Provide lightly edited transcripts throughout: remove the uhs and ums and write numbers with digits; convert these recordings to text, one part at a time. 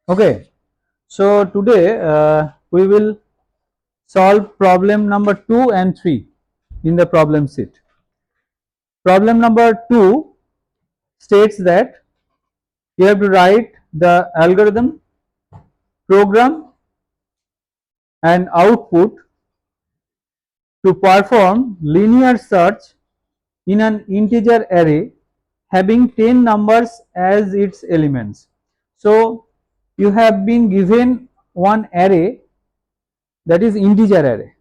Okay, so today we will solve problem number 2 and 3 in the problem sheet. Problem number 2 states that you have to write the algorithm, program and output to perform linear search in an integer array having 10 numbers as its elements. So you have been given one array, that is integer array.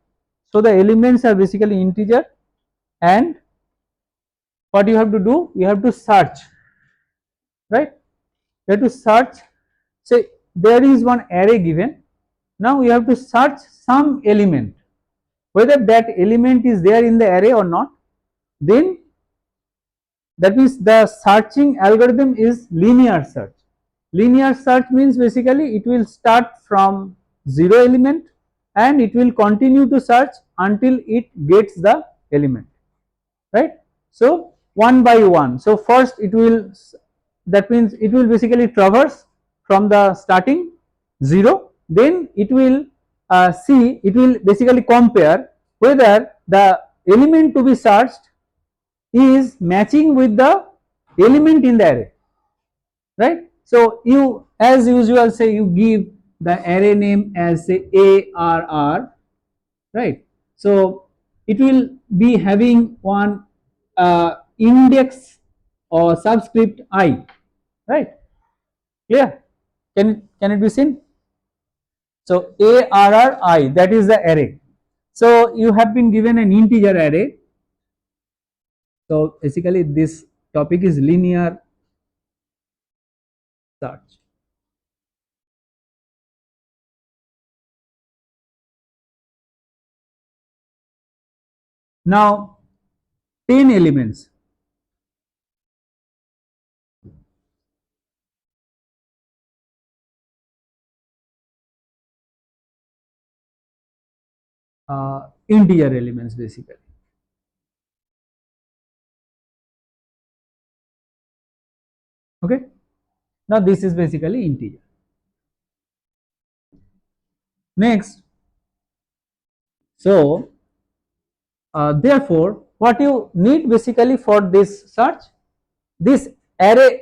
So the elements are basically integer, and what you have to do, you have to search, right? You have to search. Say there is one array given, now you have to search some element, whether that element is there in the array or not. Then that means the searching algorithm is linear search. Linear search means basically it will start from 0 element and it will continue to search until it gets the element, right? So one by one. So first it will, that means it will basically traverse from the starting 0, then it will see, it will basically compare whether the element to be searched is matching with the element in the array, right? So you as usual say you give the array name as say ARR, right? So it will be having one index or subscript I, right? Clear? Can it be seen? So ARRI, that is the array. So you have been given an integer array. So basically this topic is linear search. Now 10 elements. Integer elements basically. Okay. Now this is basically integer. Next, so therefore what you need basically for this search, this array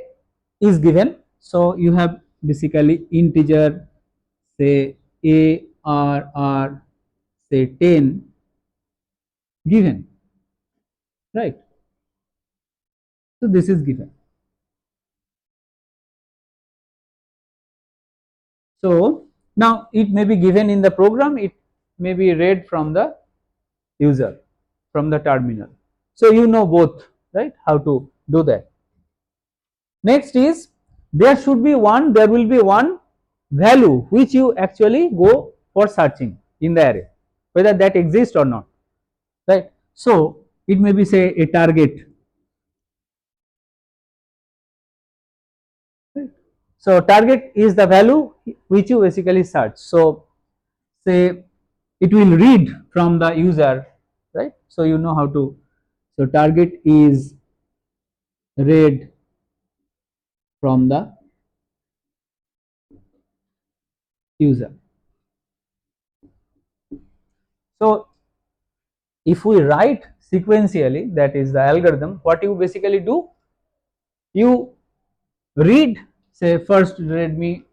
is given. So you have basically integer say ARR say 10 given, right? So this is given. So now it may be given in the program, it may be read from the user, from the terminal. So you know both, right, how to do that. Next is there should be one, there will be one value which you actually go for searching in the array, whether that exists or not, right? So it may be say a target. So target is the value which you basically search. So say it will read from the user, right? So you know how to. So target is read from the user. So if we write sequentially, that is the algorithm, what you basically do, you read, say first let me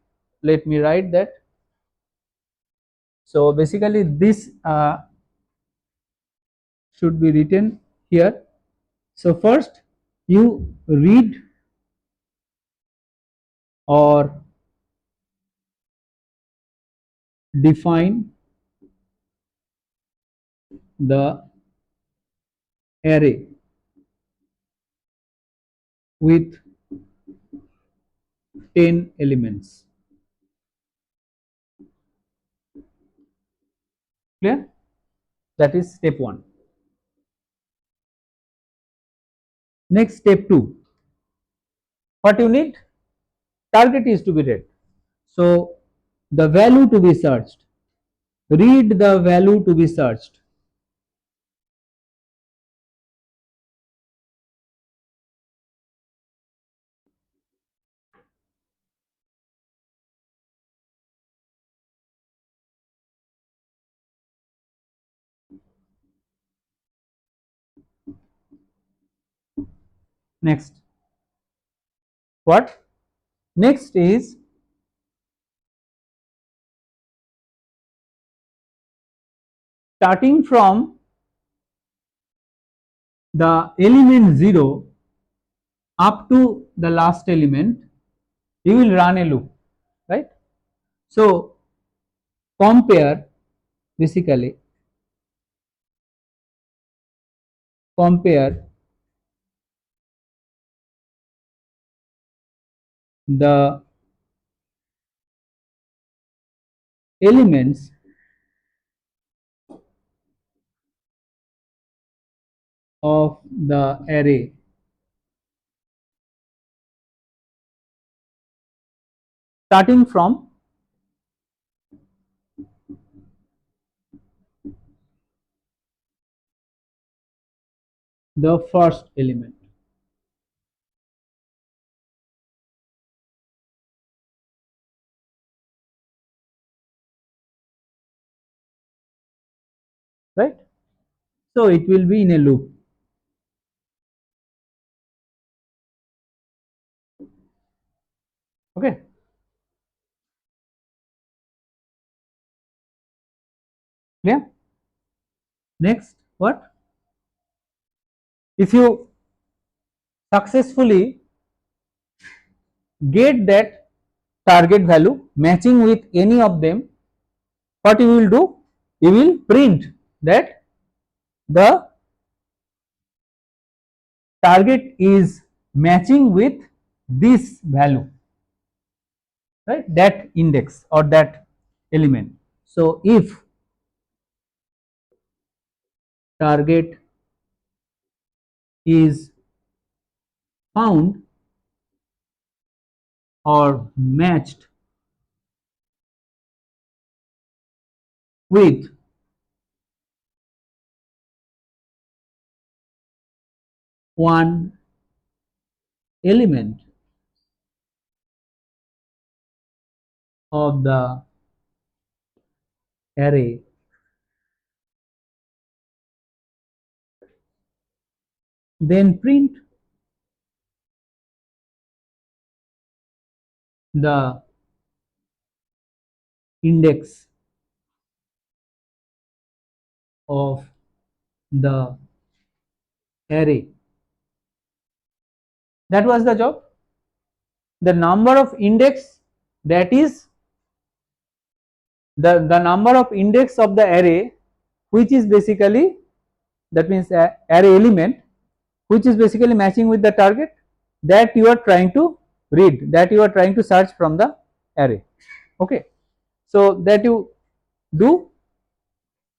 write that. So basically this should be written here. So first you read or define the array with 10 elements. Clear? That is step 1. Next, step 2. What you need? Target is to be read. So the value to be searched. Read the value to be searched. Next, what? Next is starting from the element 0 up to the last element, you will run a loop, right? So compare, basically compare the elements of the array starting from the first element, right? So it will be in a loop. Okay. Clear? Next, what? If you successfully get that target value matching with any of them, what you will do? You will print that the target is matching with this value, right? That index or that element. So if target is found or matched with one element of the array, then print the index of the array. That was the job. The number of index, that is the number of index of the array, which is basically, that means array element which is basically matching with the target, that you are trying to read, that you are trying to search from the array. Okay. So that you do,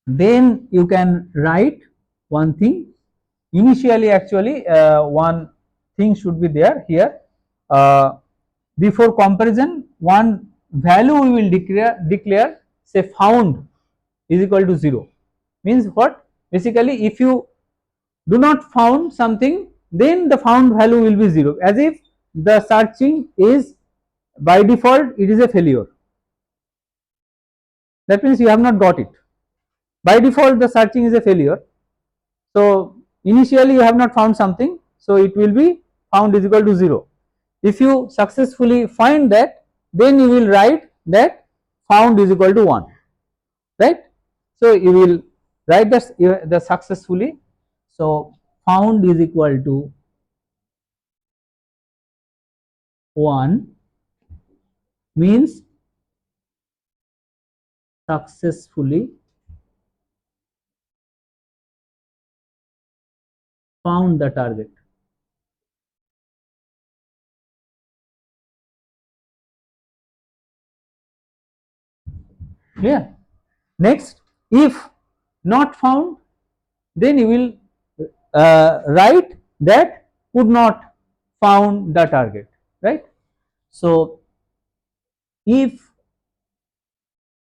then you can write one thing. Initially actually one thing should be there here. Before comparison, one value we will declare, say found is equal to 0. Means what? Basically if you do not found something, then the found value will be 0, as if the searching is by default it is a failure. That means you have not got it. By default the searching is a failure. So initially you have not found something, so it will be found is equal to 0. If you successfully find that, then you will write that found is equal to 1, right? So you will write the successfully. So found is equal to 1 means successfully found the target. Clear? Next, if not found, then you will write that could not found the target, right? So if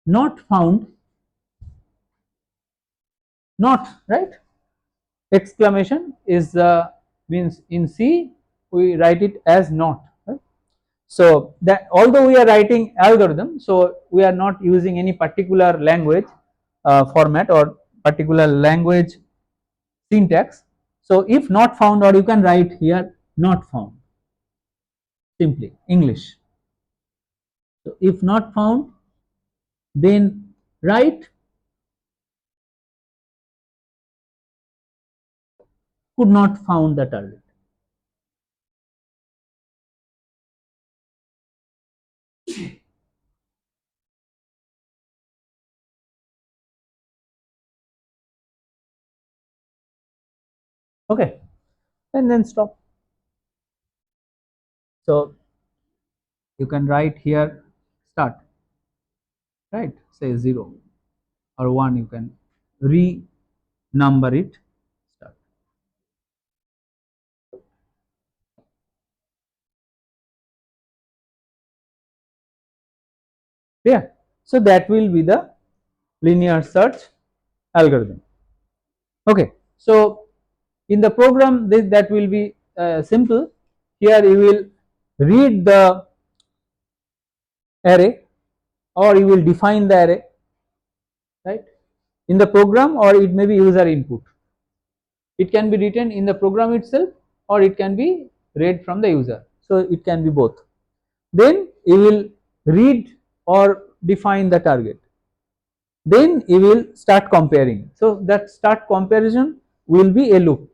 not found, not, right, exclamation is means in C we write it as not, right? So that although we are writing algorithm, so we are not using any particular language format or particular language syntax. So if not found, or you can write here not found, simply English. So if not found, then write could not found the target. Okay, and then stop. So you can write here start, right? Say 0 or 1, you can renumber it. Start. Yeah. So that will be the linear search algorithm. Okay. So in the program that will be simple. Here you will read the array or you will define the array, right, in the program, or it may be user input. It can be written in the program itself or it can be read from the user. So it can be both. Then you will read or define the target. Then you will start comparing. So that start comparison will be a loop,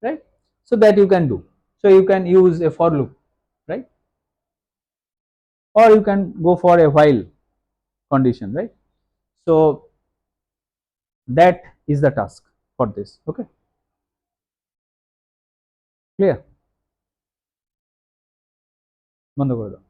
right? So that you can do. So you can use a for loop, right? Or you can go for a while condition, right? So that is the task for this. Okay, clear? বন্ধ করে দাও।